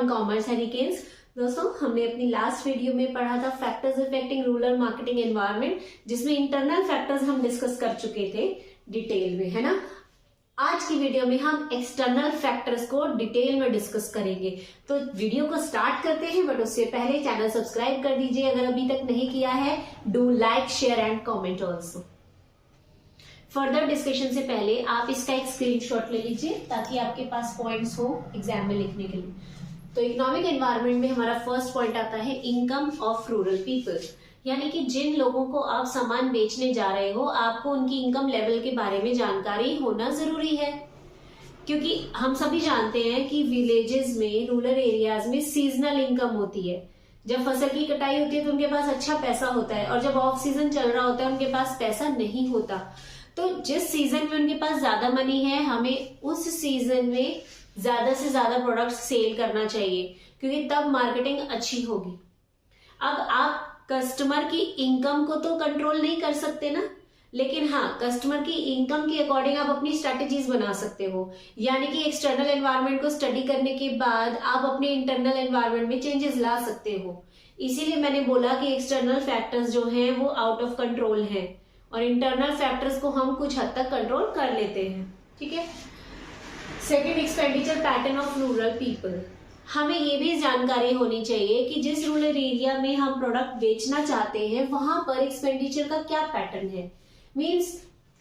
On commerce hurricanes. दोस्तों, हमने अपनी लास्ट वीडियो में पढ़ा था factors affecting rural marketing environment, जिसमें इंटरनल फैक्टर्स हम डिस्कस कर चुके थे डिटेल में, है ना। आज की वीडियो में हम एक्सटर्नल फैक्टर्स को डिटेल में डिस्कस करेंगे। तो वीडियो को स्टार्ट करते हैं, बट उससे पहले चैनल सब्सक्राइब कर दीजिए अगर अभी तक नहीं किया है। Do like, share and comment also. Further discussion से पहले आप इसका एक स्क्रीनशॉट ले लीजिए ताकि आपके पास पॉइंट्स हो एग्जाम में लिखने के लिए। तो इकोनॉमिक एनवायरनमेंट में हमारा फर्स्ट पॉइंट आता है इनकम ऑफ रूरल पीपल, यानी कि जिन लोगों को आप सामान बेचने जा रहे हो, आपको उनकी इनकम लेवल के बारे में जानकारी होना जरूरी है। क्योंकि हम सभी जानते हैं कि विलेजेस में, रूरल एरियाज में सीजनल इनकम होती है। जब फसल की कटाई होती है तो उनके पास अच्छा पैसा होता है, और जब ऑफ सीजन चल रहा होता है उनके पास पैसा नहीं होता। तो जिस सीजन में उनके पास ज्यादा मनी है, हमें उस सीजन में ज्यादा से ज्यादा प्रोडक्ट सेल करना चाहिए, क्योंकि तब मार्केटिंग अच्छी होगी। अब आप कस्टमर की इनकम को तो कंट्रोल नहीं कर सकते ना, लेकिन हाँ, कस्टमर की इनकम के अकॉर्डिंग आप अपनी स्ट्रेटेजीज बना सकते हो। यानी कि एक्सटर्नल एनवायरनमेंट को स्टडी करने के बाद आप अपने इंटरनल एनवायरनमेंट में चेंजेस ला सकते हो। इसीलिए मैंने बोला कि एक्सटर्नल फैक्टर्स जो हैं वो आउट ऑफ कंट्रोल हैं, और इंटरनल फैक्टर्स को हम कुछ हद तक कंट्रोल कर लेते हैं। ठीक है। Second, expenditure pattern of rural people. हमें ये भी जानकारी होनी चाहिए कि जिस रूरल एरिया में हम प्रोडक्ट बेचना चाहते हैं वहां पर एक्सपेंडिचर का क्या पैटर्न है। मींस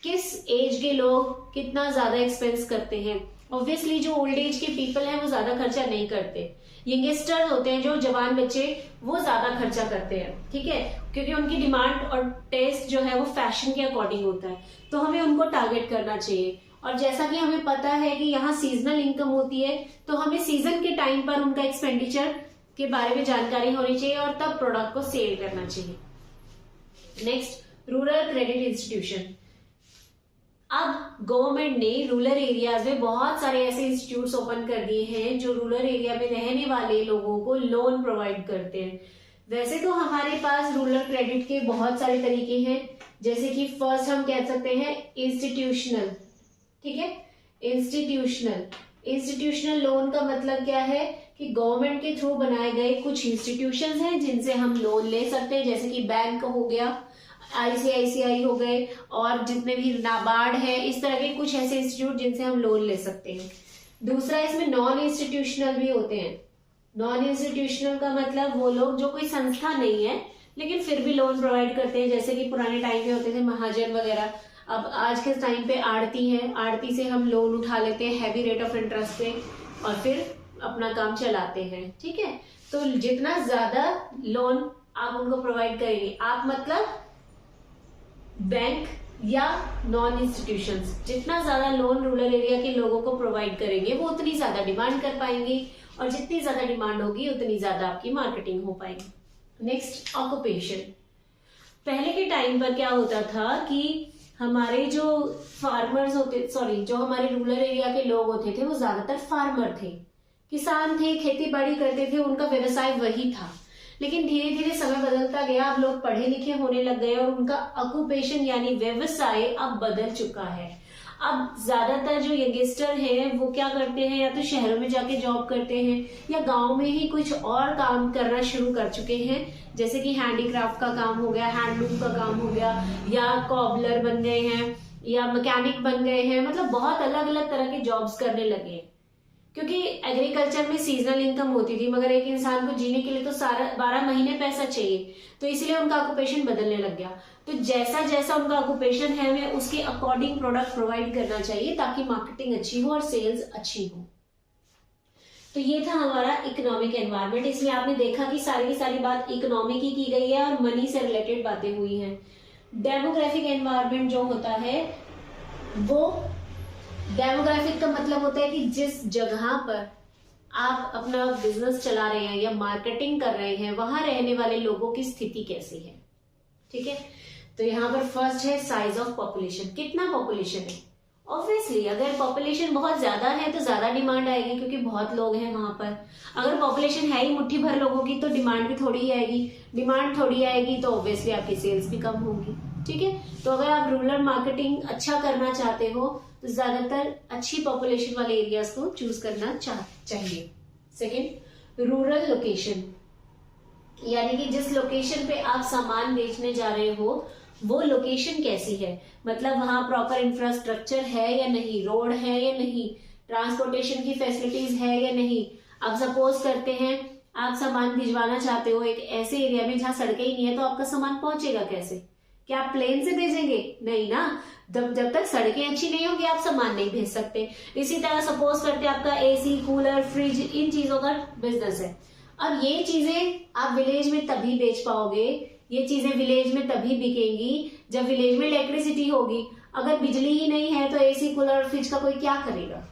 किस एज के लोग कितना ज्यादा एक्सपेंस करते हैं। ऑब्वियसली जो ओल्ड एज के पीपल हैं वो ज्यादा खर्चा नहीं करते। यंगस्टर होते हैं, जो जवान बच्चे, वो ज्यादा खर्चा करते हैं। ठीक है, क्योंकि उनकी डिमांड और टेस्ट जो है वो फैशन के अकॉर्डिंग होता है, तो हमें उनको टारगेट करना चाहिए। और जैसा कि हमें पता है कि यहाँ सीजनल इनकम होती है, तो हमें सीजन के टाइम पर उनका एक्सपेंडिचर के बारे में जानकारी होनी चाहिए और तब प्रोडक्ट को सेल करना चाहिए। Next, rural credit institution. अब गवर्नमेंट ने रूरल एरियाज में बहुत सारे ऐसे इंस्टीट्यूट्स ओपन कर दिए हैं जो रूरल एरिया में रहने वाले लोगों को लोन प्रोवाइड करते हैं। वैसे तो हमारे पास रूरल क्रेडिट के बहुत सारे तरीके हैं, जैसे कि फर्स्ट हम कह सकते हैं इंस्टीट्यूशनल। ठीक है, इंस्टीट्यूशनल लोन का मतलब क्या है कि गवर्नमेंट के थ्रू बनाए गए कुछ इंस्टीट्यूशंस हैं जिनसे हम लोन ले सकते हैं, जैसे कि बैंक हो गया, ICICI हो गए, और जितने भी नाबार्ड है, इस तरह के कुछ ऐसे इंस्टीट्यूट जिनसे हम लोन ले सकते हैं। दूसरा, इसमें नॉन इंस्टीट्यूशनल भी होते हैं। नॉन इंस्टीट्यूशनल का मतलब वो लोग जो कोई संस्था नहीं है लेकिन फिर भी लोन प्रोवाइड करते हैं, जैसे कि पुराने टाइम में होते थे महाजन वगैरह। अब आज के टाइम पे आड़ती है, आड़ती से हम लोन उठा लेते हैं हैवी रेट ऑफ इंटरेस्ट पे, और फिर अपना काम चलाते हैं। ठीक है, तो जितना ज्यादा लोन आप उनको प्रोवाइड करेंगे, आप मतलब बैंक या नॉन इंस्टीट्यूशंस, जितना ज्यादा लोन रूरल एरिया के लोगों को प्रोवाइड करेंगे वो उतनी ज्यादा डिमांड कर पाएंगे, और जितनी ज्यादा डिमांड होगी उतनी ज्यादा आपकी मार्केटिंग हो पाएगी। Next, occupation. पहले के टाइम पर क्या होता था कि हमारे जो फार्मर्स होते, जो हमारे रूरल एरिया के लोग होते थे वो ज्यादातर फार्मर थे, किसान थे, खेती बाड़ी करते थे, उनका व्यवसाय वही था। लेकिन धीरे धीरे समय बदलता गया, अब लोग पढ़े लिखे होने लग गए और उनका ऑक्यूपेशन यानी व्यवसाय अब बदल चुका है। अब ज्यादातर जो यंगस्टर हैं वो क्या करते हैं, या तो शहरों में जाके जॉब करते हैं या गांव में ही कुछ और काम करना शुरू कर चुके हैं, जैसे कि हैंडीक्राफ्ट का काम हो गया, हैंडलूम का काम हो गया, या कॉबलर बन गए हैं, या मैकेनिक बन गए हैं। मतलब बहुत अलग अलग तरह के जॉब्स करने लगे हैं, क्योंकि एग्रीकल्चर में सीजनल इनकम होती थी, मगर एक इंसान को जीने के लिए तो 12 महीने पैसा चाहिए, तो इसलिए उनका ऑक्यूपेशन बदलने लग गया। तो जैसा जैसा उनका ऑक्यूपेशन है, हमें उसके अकॉर्डिंग प्रोडक्ट प्रोवाइड करना चाहिए ताकि मार्केटिंग अच्छी हो और सेल्स अच्छी हो। तो ये था हमारा इकोनॉमिक एनवायरनमेंट। इसमें आपने देखा कि सारी की सारी बात इकोनॉमी की गई है और मनी से रिलेटेड बातें हुई हैं। डेमोग्राफिक एनवायरनमेंट जो होता है, वो डेमोग्राफिक का मतलब होता है कि जिस जगह पर आप अपना बिजनेस चला रहे हैं या मार्केटिंग कर रहे हैं, वहां रहने वाले लोगों की स्थिति कैसी है। ठीक है, तो यहाँ पर फर्स्ट है साइज ऑफ पॉपुलेशन। कितना पॉपुलेशन है। ऑब्वियसली अगर पॉपुलेशन बहुत ज्यादा है तो ज्यादा डिमांड आएगी, क्योंकि बहुत लोग हैं वहां पर। अगर पॉपुलेशन है ही मुट्ठी भर लोगों की तो डिमांड भी थोड़ी ही आएगी। डिमांड थोड़ी आएगी तो ऑब्वियसली आपकी सेल्स भी कम होगी। ठीक है, तो अगर आप रूरल मार्केटिंग अच्छा करना चाहते हो तो ज्यादातर अच्छी पॉपुलेशन वाले एरियाज को चूज करना चाहिए। सेकेंड, रूरल लोकेशन, यानी कि जिस लोकेशन पे आप सामान बेचने जा रहे हो वो लोकेशन कैसी है, मतलब वहां प्रॉपर इंफ्रास्ट्रक्चर है या नहीं, रोड है या नहीं, ट्रांसपोर्टेशन की फैसिलिटीज है या नहीं। अब सपोज करते हैं आप सामान भिजवाना चाहते हो एक ऐसे एरिया में जहां सड़कें ही नहीं है, तो आपका सामान पहुंचेगा कैसे? क्या आप प्लेन से भेजेंगे? नहीं ना, जब तक सड़कें अच्छी नहीं होगी आप सामान नहीं भेज सकते। इसी तरह सपोज करते हैं आपका एसी, कूलर, फ्रिज, इन चीजों का बिजनेस है। अब ये चीजें आप विलेज में तभी बेच पाओगे, ये चीजें विलेज में तभी बिकेंगी जब विलेज में इलेक्ट्रिसिटी होगी। अगर बिजली ही नहीं है तो एसी, कूलर, फ्रिज का कोई क्या करेगा?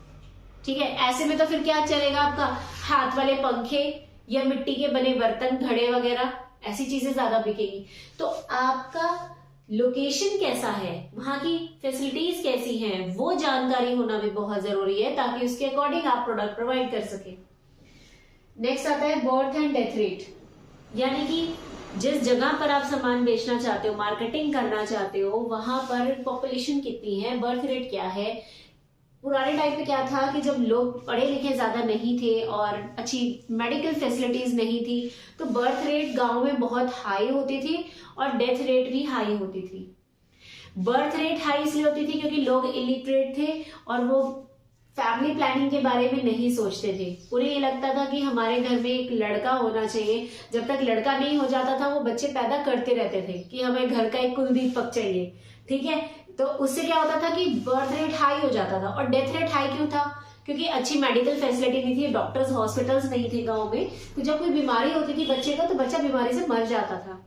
ठीक है, ऐसे में तो फिर क्या चलेगा आपका? हाथ वाले पंखे या मिट्टी के बने बर्तन, घड़े वगैरह, ऐसी चीजें ज्यादा बिकेगी। तो आपका लोकेशन कैसा है, वहां की फैसिलिटीज कैसी हैं, वो जानकारी होना भी बहुत जरूरी है ताकि उसके अकॉर्डिंग आप प्रोडक्ट प्रोवाइड कर सके। नेक्स्ट आता है बर्थ एंड डेथ रेट, यानी कि जिस जगह पर आप सामान बेचना चाहते हो, मार्केटिंग करना चाहते हो, वहां पर पॉपुलेशन कितनी है, बर्थ रेट क्या है। पुराने टाइम पे क्या था कि जब लोग पढ़े लिखे ज्यादा नहीं थे और अच्छी मेडिकल फैसिलिटीज नहीं थी, तो बर्थ रेट गांव में बहुत हाई होती थी और डेथ रेट भी हाई होती थी। बर्थ रेट हाई इसलिए होती थी क्योंकि लोग इलिटरेट थे और वो फैमिली प्लानिंग के बारे में नहीं सोचते थे। उन्हें ये लगता था कि हमारे घर में एक लड़का होना चाहिए, जब तक लड़का नहीं हो जाता था वो बच्चे पैदा करते रहते थे कि हमें घर का एक कुलदीपक चाहिए। ठीक है, तो उससे क्या होता था कि बर्थ रेट हाई हो जाता था। और डेथ रेट हाई क्यों था? क्योंकि अच्छी मेडिकल फैसिलिटी नहीं थी, डॉक्टर्स, हॉस्पिटल्स नहीं थे गांव में, तो जब कोई बीमारी होती थी बच्चे को तो बच्चा बीमारी से मर जाता था।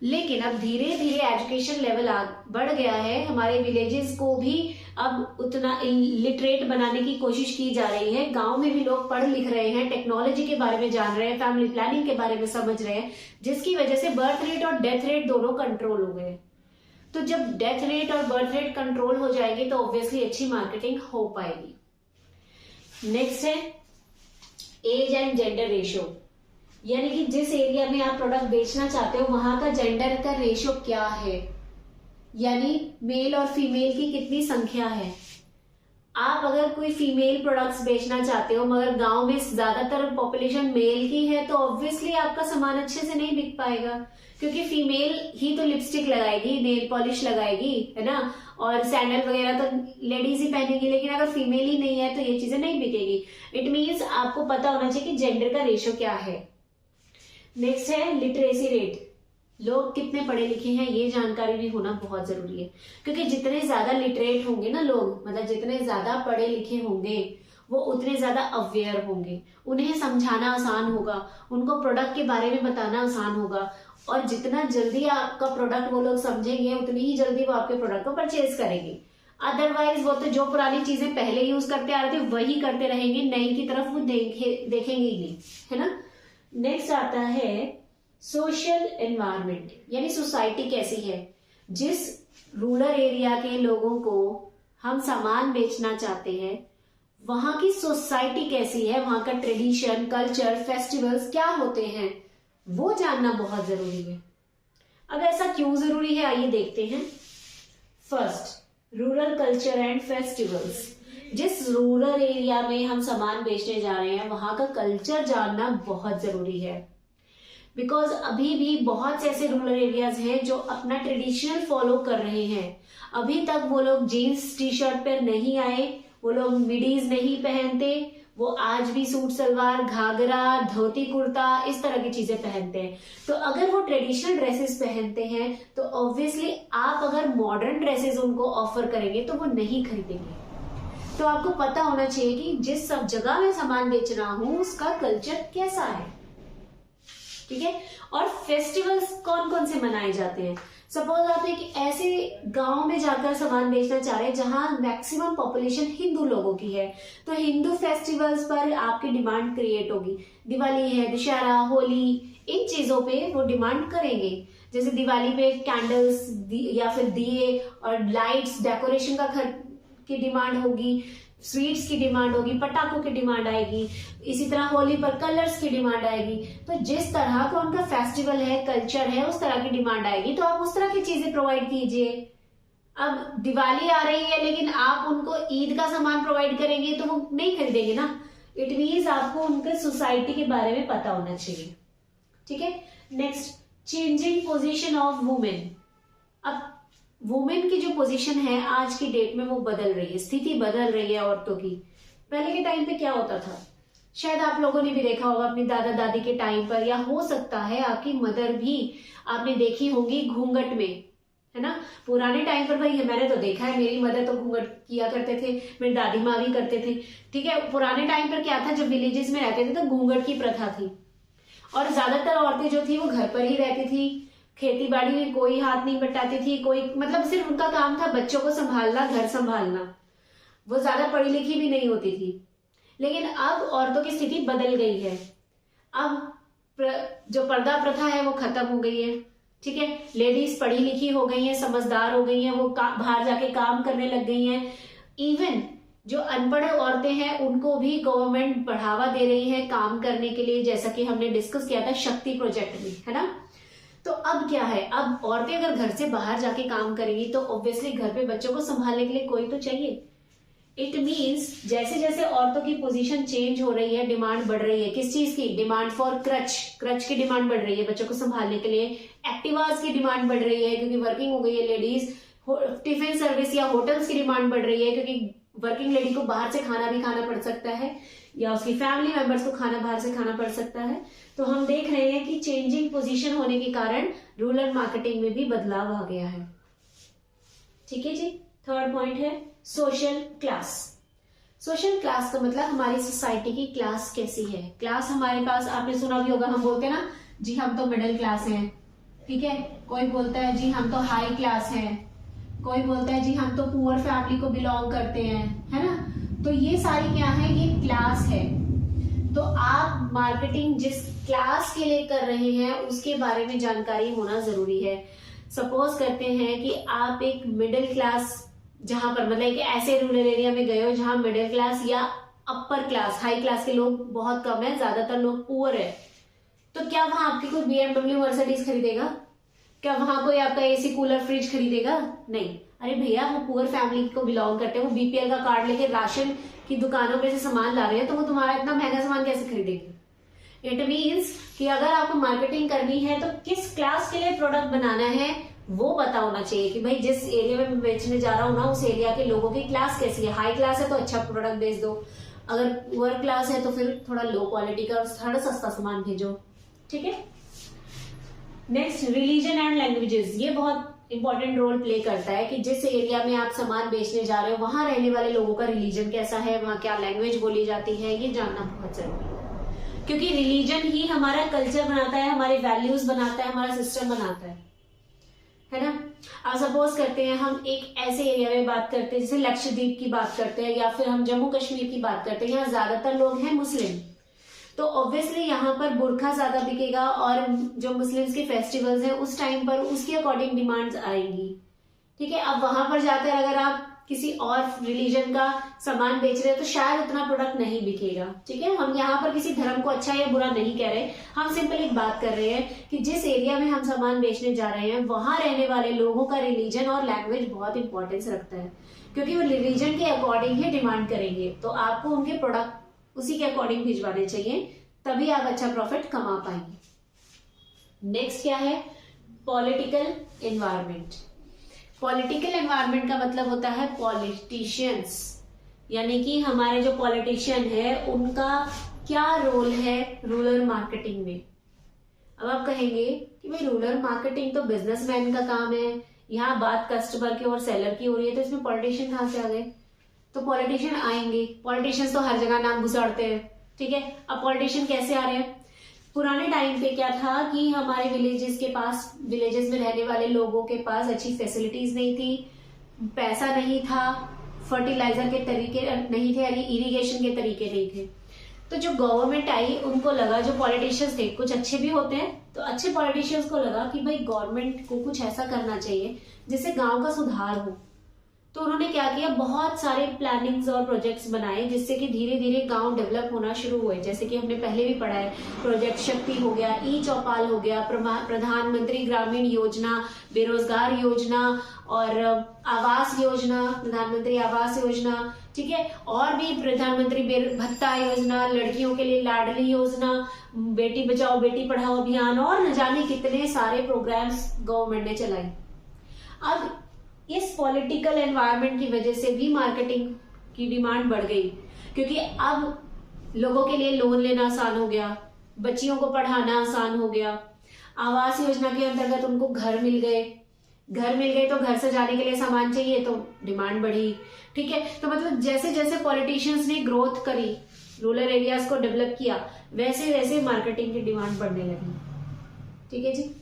लेकिन अब धीरे धीरे एजुकेशन लेवल बढ़ गया है, हमारे विलेजेस को भी अब उतना लिटरेट बनाने की कोशिश की जा रही है। गांव में भी लोग पढ़ लिख रहे हैं, टेक्नोलॉजी के बारे में जान रहे हैं, फैमिली प्लानिंग के बारे में समझ रहे हैं, जिसकी वजह से बर्थ रेट और डेथ रेट दोनों कंट्रोल हो गए। तो जब डेथ रेट और बर्थ रेट कंट्रोल हो जाएंगे तो ऑब्वियसली अच्छी मार्केटिंग हो पाएगी। नेक्स्ट है एज एंड जेंडर रेशियो, यानी कि जिस एरिया में आप प्रोडक्ट बेचना चाहते हो वहां का जेंडर का रेशियो क्या है, यानी मेल और फीमेल की कितनी संख्या है। आप अगर कोई फीमेल प्रोडक्ट्स बेचना चाहते हो मगर गांव में ज्यादातर पॉपुलेशन मेल की है, तो ऑब्वियसली आपका सामान अच्छे से नहीं बिक पाएगा, क्योंकि फीमेल ही तो लिपस्टिक लगाएगी, नेल पॉलिश लगाएगी, है ना, और सैंडल वगैरह तो लेडीज ही पहनेगी। लेकिन अगर फीमेल ही नहीं है तो ये चीजें नहीं बिकेगी। इट मीन्स आपको पता होना चाहिए कि जेंडर का रेशियो क्या है। नेक्स्ट है लिटरेसी रेट, लोग कितने पढ़े लिखे हैं ये जानकारी भी होना बहुत जरूरी है, क्योंकि जितने ज्यादा लिटरेट होंगे ना लोग, मतलब जितने ज्यादा पढ़े लिखे होंगे वो उतने ज्यादा अवेयर होंगे, उन्हें समझाना आसान होगा, उनको प्रोडक्ट के बारे में बताना आसान होगा, और जितना जल्दी आपका प्रोडक्ट वो लोग समझेंगे उतनी ही जल्दी वो आपके प्रोडक्ट को परचेज करेंगे। अदरवाइज वो तो जो पुरानी चीजें पहले यूज करते आ रहे थे वही करते रहेंगे, नई की तरफ वो देखेंगे ही नहीं, है ना। नेक्स्ट आता है सोशल एनवायरनमेंट, यानी सोसाइटी कैसी है। जिस रूरल एरिया के लोगों को हम सामान बेचना चाहते हैं वहां की सोसाइटी कैसी है, वहां का ट्रेडिशन, कल्चर, फेस्टिवल्स क्या होते हैं, वो जानना बहुत जरूरी है। अब ऐसा क्यों जरूरी है आइए देखते हैं। First, rural culture and festivals. जिस रूरल एरिया में हम सामान बेचने जा रहे हैं वहां का कल्चर जानना बहुत जरूरी है, बिकॉज अभी भी बहुत से ऐसे रूरल एरियाज हैं जो अपना ट्रेडिशनल फॉलो कर रहे हैं। अभी तक वो लोग जीन्स टी शर्ट पर नहीं आए, वो लोग मिडीज नहीं पहनते, वो आज भी सूट सलवार, घाघरा, धोती कुर्ता, इस तरह की चीजें पहनते हैं। तो अगर वो ट्रेडिशनल ड्रेसेस पहनते हैं तो ऑब्वियसली आप अगर मॉडर्न ड्रेसेस उनको ऑफर करेंगे तो वो नहीं खरीदेंगे। तो आपको पता होना चाहिए कि जिस सब जगह मैं सामान बेच रहा हूं उसका कल्चर कैसा है, ठीक है। और फेस्टिवल्स कौन कौन से मनाए जाते हैं। सपोज आप एक ऐसे गांव में जाकर सामान बेचना चाह रहे हैं जहां मैक्सिमम पॉपुलेशन हिंदू लोगों की है, तो हिंदू फेस्टिवल्स पर आपकी डिमांड क्रिएट होगी। दिवाली है, दशहरा, होली, इन चीजों पे वो डिमांड करेंगे। जैसे दिवाली पे कैंडल्स या फिर दिए और लाइट्स, डेकोरेशन की डिमांड होगी, स्वीट्स की डिमांड होगी, पटाखों की डिमांड आएगी, इसी तरह होली पर कलर्स की डिमांड आएगी। तो जिस तरह का उनका फेस्टिवल है, कल्चर है, उस तरह की डिमांड आएगी, तो आप उस तरह की चीजें प्रोवाइड कीजिए। अब दिवाली आ रही है लेकिन आप उनको ईद का सामान प्रोवाइड करेंगे तो वो नहीं खरीदेंगे ना। इट मीन्स आपको उनके सोसाइटी के बारे में पता होना चाहिए। ठीक है, next, changing position of women. अब वुमेन की जो पोजीशन है आज की डेट में वो बदल रही है, स्थिति बदल रही है औरतों की। पहले के टाइम पे क्या होता था, शायद आप लोगों ने भी देखा होगा अपनी दादा दादी के टाइम पर, या हो सकता है आपकी मदर भी आपने देखी होंगी घूंघट में, है ना। पुराने टाइम पर भाई मैंने तो देखा है, मेरी मदर तो घूंघट किया करते थे, मेरी दादी माँ भी करते थे। ठीक है, पुराने टाइम पर क्या था, जब विलेजेस में रहते थे तो घूंघट की प्रथा थी, और ज्यादातर औरतें जो थी वो घर पर ही रहती थी, खेती बाड़ी में कोई हाथ नहीं बटाती थी, कोई मतलब सिर्फ उनका काम था बच्चों को संभालना, घर संभालना, वो ज्यादा पढ़ी लिखी भी नहीं होती थी। लेकिन अब औरतों की स्थिति बदल गई है, अब जो पर्दा प्रथा है वो खत्म हो गई है। ठीक है, लेडीज पढ़ी लिखी हो गई हैं, समझदार हो गई हैं, वो बाहर जाके काम करने लग गई हैं। इवन जो अनपढ़ औरतें हैं उनको भी गवर्नमेंट बढ़ावा दे रही है काम करने के लिए, जैसा कि हमने डिस्कस किया था शक्ति प्रोजेक्ट में, है ना। तो अब क्या है, अब औरतें अगर घर से बाहर जाके काम करेंगी तो ऑब्वियसली घर पे बच्चों को संभालने के लिए कोई तो चाहिए। इट मीन्स जैसे जैसे औरतों की पोजीशन चेंज हो रही है, डिमांड बढ़ रही है, किस चीज की डिमांड, फॉर क्रच की डिमांड बढ़ रही है बच्चों को संभालने के लिए, एक्टिवास की डिमांड बढ़ रही है क्योंकि वर्किंग हो गई है लेडीज, टिफिन सर्विस या होटल्स की डिमांड बढ़ रही है क्योंकि वर्किंग लेडी को बाहर से खाना भी खाना पड़ सकता है, या उसकी फैमिली मेंबर्स को खाना बाहर से खाना पड़ सकता है। तो हम देख रहे हैं कि चेंजिंग पोजीशन होने के कारण रूरल मार्केटिंग में भी बदलाव आ गया है। ठीक है जी, थर्ड पॉइंट है सोशल क्लास। सोशल क्लास का मतलब हमारी सोसाइटी की क्लास कैसी है। क्लास हमारे पास, आपने सुना भी होगा, हम बोलते हैं ना जी हम तो मिडिल क्लास हैं, ठीक है, कोई बोलता है जी हम तो हाई क्लास हैं, कोई बोलता है जी हम तो पुअर फैमिली को बिलोंग करते हैं, है ना। तो ये सारी क्या है, ये क्लास है। तो आप मार्केटिंग जिस क्लास के लिए कर रहे हैं उसके बारे में जानकारी होना जरूरी है। सपोज करते हैं कि आप एक मिडिल क्लास, जहां पर मतलब एक ऐसे रूरल एरिया में गए हो जहां मिडिल क्लास या अपर क्लास, हाई क्लास के लोग बहुत कम है, ज्यादातर लोग पुअर है, तो क्या वहां आपकी कोई BMW मर्सिडीज खरीदेगा? क्या वहां कोई आपका AC कूलर फ्रिज खरीदेगा? नहीं। अरे भैया वो पुअर फैमिली को बिलोंग करते हैं, वो BPL का कार्ड लेके राशन की दुकानों पे से सामान ला रहे हैं, तो वो तुम्हारा इतना महंगा सामान कैसे खरीदेंगे। इट मीन्स कि अगर आपको मार्केटिंग करनी है तो किस क्लास के लिए प्रोडक्ट बनाना है वो पता होना चाहिए कि भाई जिस एरिया में मैं बेचने जा रहा हूँ ना उस एरिया के लोगों की क्लास कैसी है। हाई क्लास है तो अच्छा प्रोडक्ट बेच दो, अगर पुअर क्लास है तो फिर थोड़ा लो क्वालिटी का और थोड़ा सस्ता सामान भेजो। ठीक है, नेक्स्ट रिलीजन एंड लैंग्वेजेस। ये बहुत इंपॉर्टेंट रोल प्ले करता है कि जिस एरिया में आप सामान बेचने जा रहे हो वहां रहने वाले लोगों का रिलीजन कैसा है, वहां क्या लैंग्वेज बोली जाती है, ये जानना बहुत जरूरी है, क्योंकि रिलीजन ही हमारा कल्चर बनाता है, हमारे वैल्यूज बनाता है, हमारा सिस्टम बनाता है ना। अब सपोज करते हैं हम एक ऐसे एरिया में बात करते हैं जैसे लक्षद्वीप की बात करते हैं, या फिर हम जम्मू कश्मीर की बात करते हैं, यहाँ ज्यादातर लोग हैं मुस्लिम, तो ऑब्वियसली यहाँ पर बुरखा ज्यादा बिकेगा, और जो मुस्लिम्स के फेस्टिवल्स हैं उस टाइम पर उसके अकॉर्डिंग डिमांड्स आएंगी। ठीक है, अब वहां पर जाकर अगर आप किसी और रिलीजन का सामान बेच रहे हैं तो शायद उतना प्रोडक्ट नहीं बिकेगा। ठीक है, हम यहाँ पर किसी धर्म को अच्छा या बुरा नहीं कह रहे, हम सिंपल एक बात कर रहे हैं कि जिस एरिया में हम सामान बेचने जा रहे हैं वहां रहने वाले लोगों का रिलीजन और लैंग्वेज बहुत इंपॉर्टेंस रखता है, क्योंकि वो रिलीजन के अकॉर्डिंग ही डिमांड करेंगे, तो आपको उनके प्रोडक्ट उसी के अकॉर्डिंग भिजवाने चाहिए, तभी आप अच्छा प्रॉफिट कमा पाएंगे। नेक्स्ट क्या है, पॉलिटिकल एनवायरमेंट। पॉलिटिकल एनवायरमेंट का मतलब होता है पॉलिटिशियंस, यानी कि हमारे जो पॉलिटिशियन है उनका क्या रोल है रूरल मार्केटिंग में। अब आप कहेंगे कि भाई रूरल मार्केटिंग तो बिजनेसमैन का काम है, यहाँ बात कस्टमर की और सेलर की हो रही है, तो इसमें पॉलिटिशियन कहाँ से आ गए। तो पॉलिटिशियन आएंगे, पॉलिटिशियंस तो हर जगह नाम घुसाड़ते हैं। ठीक है, अब पॉलिटिशियन कैसे आ रहे हैं, पुराने टाइम पे क्या था कि हमारे विलेजेस में रहने वाले लोगों के पास अच्छी फैसिलिटीज नहीं थी, पैसा नहीं था, फर्टिलाइजर के तरीके नहीं थे, यानी इरिगेशन के तरीके नहीं थे। तो जो गवर्नमेंट आई उनको लगा, जो पॉलिटिशियंस थे कुछ अच्छे भी होते हैं, तो अच्छे पॉलिटिशियंस को लगा कि भाई गवर्नमेंट को कुछ ऐसा करना चाहिए जिससे गांव का सुधार हो, तो उन्होंने क्या किया, बहुत सारे प्लानिंग्स और प्रोजेक्ट्स बनाए जिससे कि धीरे धीरे गांव डेवलप होना शुरू हुए। जैसे कि हमने पहले भी पढ़ा है, प्रोजेक्ट शक्ति हो गया, ई चौपाल हो गया, प्रधानमंत्री ग्रामीण योजना, बेरोजगार योजना और आवास योजना, प्रधानमंत्री आवास योजना, ठीक है, और भी प्रधानमंत्री भत्ता योजना, लड़कियों के लिए लाडली योजना, बेटी बचाओ बेटी पढ़ाओ अभियान, और न जाने कितने सारे प्रोग्राम्स गवर्नमेंट ने चलाए। अब इस पॉलिटिकल एनवायरनमेंट की वजह से भी मार्केटिंग की डिमांड बढ़ गई, क्योंकि अब लोगों के लिए लोन लेना आसान हो गया, बच्चियों को पढ़ाना आसान हो गया, आवास योजना के अंतर्गत उनको घर मिल गए तो घर सजाने के लिए सामान चाहिए तो डिमांड बढ़ी, ठीक है। तो मतलब जैसे जैसे पॉलिटिशियंस ने ग्रोथ करी, रूरल एरियाज को डेवलप किया, वैसे वैसे मार्केटिंग की डिमांड बढ़ने लगी, ठीक है जी।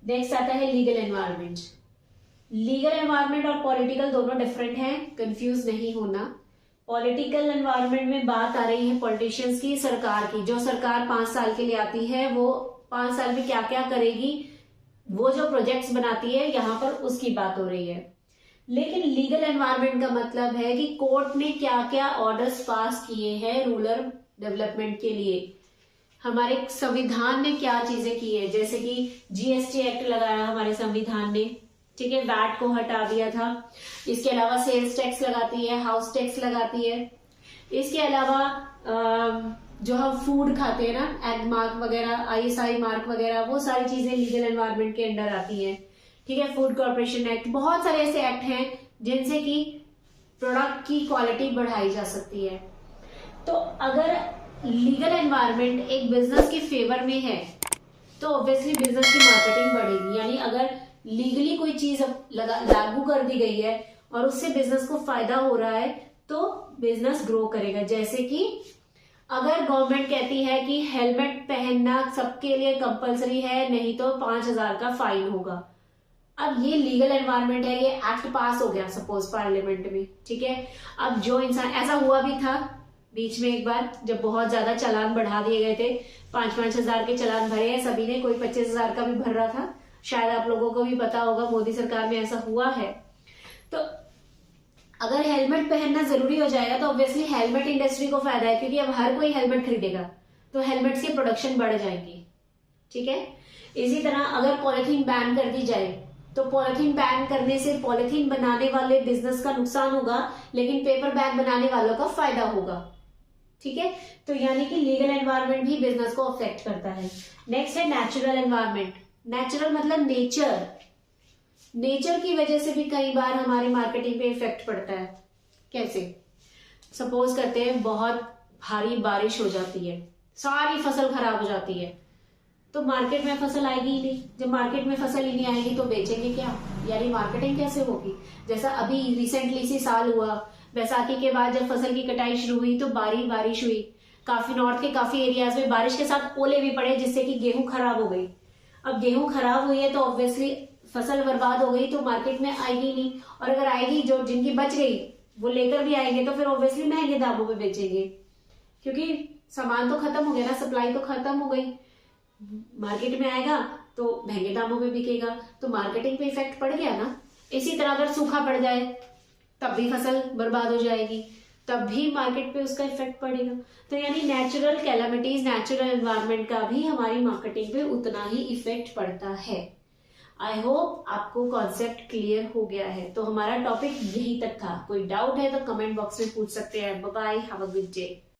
नेक्स्ट आता है लीगल एनवायरनमेंट। लीगल एनवायरनमेंट और पॉलिटिकल दोनों डिफरेंट हैं, कंफ्यूज नहीं होना। पॉलिटिकल एनवायरनमेंट में बात आ रही है पॉलिटिशियंस की, सरकार की। जो सरकार 5 साल के लिए आती है वो 5 साल में क्या क्या करेगी, वो जो प्रोजेक्ट्स बनाती है, यहाँ पर उसकी बात हो रही है। लेकिन लीगल एनवायरनमेंट का मतलब है कि कोर्ट ने क्या क्या ऑर्डर्स पास किए हैं रूरल डेवलपमेंट के लिए, हमारे संविधान ने क्या चीजें की है। जैसे कि जीएसटी एक्ट लगाया हमारे संविधान ने, ठीक है, वैट को हटा दिया था। इसके अलावा सेल्स टैक्स लगाती है, हाउस टैक्स लगाती है। इसके अलावा जो हम फूड खाते हैं ना, एग मार्क वगैरह, आईएसआई मार्क वगैरह, वो सारी चीजें लीगल एनवायरनमेंट के अंडर आती हैं, ठीक है। फूड कॉर्पोरेशन एक्ट, बहुत सारे ऐसे एक्ट हैं जिनसे कि प्रोडक्ट की क्वालिटी बढ़ाई जा सकती है। तो अगर लीगल एनवायरनमेंट एक बिजनेस के फेवर में है तो ऑब्वियसली बिजनेस की मार्केटिंग बढ़ेगी। यानी अगर लीगली कोई चीज लागू कर दी गई है और उससे बिजनेस को फायदा हो रहा है तो बिजनेस ग्रो करेगा। जैसे कि अगर गवर्नमेंट कहती है कि हेलमेट पहनना सबके लिए कंपलसरी है, नहीं तो 5,000 का फाइन होगा। अब ये लीगल एनवायरनमेंट है, ये एक्ट पास हो गया सपोज पार्लियामेंट में, ठीक है। अब जो इंसान, ऐसा हुआ भी था बीच में एक बार जब बहुत ज्यादा चालान बढ़ा दिए गए थे, 5-5 हजार के चालान भरे हैं सभी ने, कोई 25,000 का भी भर रहा था, शायद आप लोगों को भी पता होगा, मोदी सरकार में ऐसा हुआ है। तो अगर हेलमेट पहनना जरूरी हो जाएगा तो ऑब्वियसली हेलमेट इंडस्ट्री को फायदा है, क्योंकि अब हर कोई हेलमेट खरीदेगा तो हेलमेट्स की प्रोडक्शन बढ़ जाएंगी, ठीक है। इसी तरह अगर पॉलिथीन बैन कर दी जाए तो पॉलिथीन बैन करने से पॉलिथीन बनाने वाले बिजनेस का नुकसान होगा, लेकिन पेपर बैग बनाने वालों का फायदा होगा, ठीक है। तो यानी कि लीगल एनवायरनमेंट भी बिजनेस को अफेक्ट करता है। नेक्स्ट है नेचुरल एनवायरनमेंट। नेचुरल मतलब नेचर, नेचर की वजह से भी कई बार हमारी मार्केटिंग पे इफेक्ट पड़ता है। कैसे? सपोज करते हैं बहुत भारी बारिश हो जाती है, सारी फसल खराब हो जाती है, तो मार्केट में फसल आएगी ही नहीं। जब मार्केट में फसल ही नहीं आएगी तो बेचेंगे क्या, यानी मार्केटिंग कैसे होगी। जैसा अभी रिसेंटली से साल हुआ, बैसाखी के बाद जब फसल की कटाई शुरू हुई तो बारिश हुई, काफी नॉर्थ के काफी एरियाज में बारिश के साथ ओले भी पड़े जिससे कि गेहूं खराब हो गई। अब गेहूं खराब हुई है तो ऑब्वियसली फसल बर्बाद हो गई तो मार्केट में आएगी नहीं, और अगर आएगी जो जिनकी बच गई वो लेकर भी आएंगे तो फिर ऑब्वियसली महंगे दामों में बेचेंगे, क्योंकि सामान तो खत्म हो गया ना, सप्लाई तो खत्म हो गई, मार्केट में आएगा तो महंगे दामों में बिकेगा, तो मार्केटिंग पे इफेक्ट पड़ गया ना। इसी तरह अगर सूखा पड़ जाए तब भी फसल बर्बाद हो जाएगी, तब भी मार्केट पे उसका इफेक्ट पड़ेगा। तो यानी नेचुरल कैलामिटीज, नेचुरल एनवायरनमेंट का भी हमारी मार्केटिंग पे उतना ही इफेक्ट पड़ता है। आई होप आपको कॉन्सेप्ट क्लियर हो गया है। तो हमारा टॉपिक यही तक था। कोई डाउट है तो कमेंट बॉक्स में पूछ सकते हैं। Bye bye, have a good day.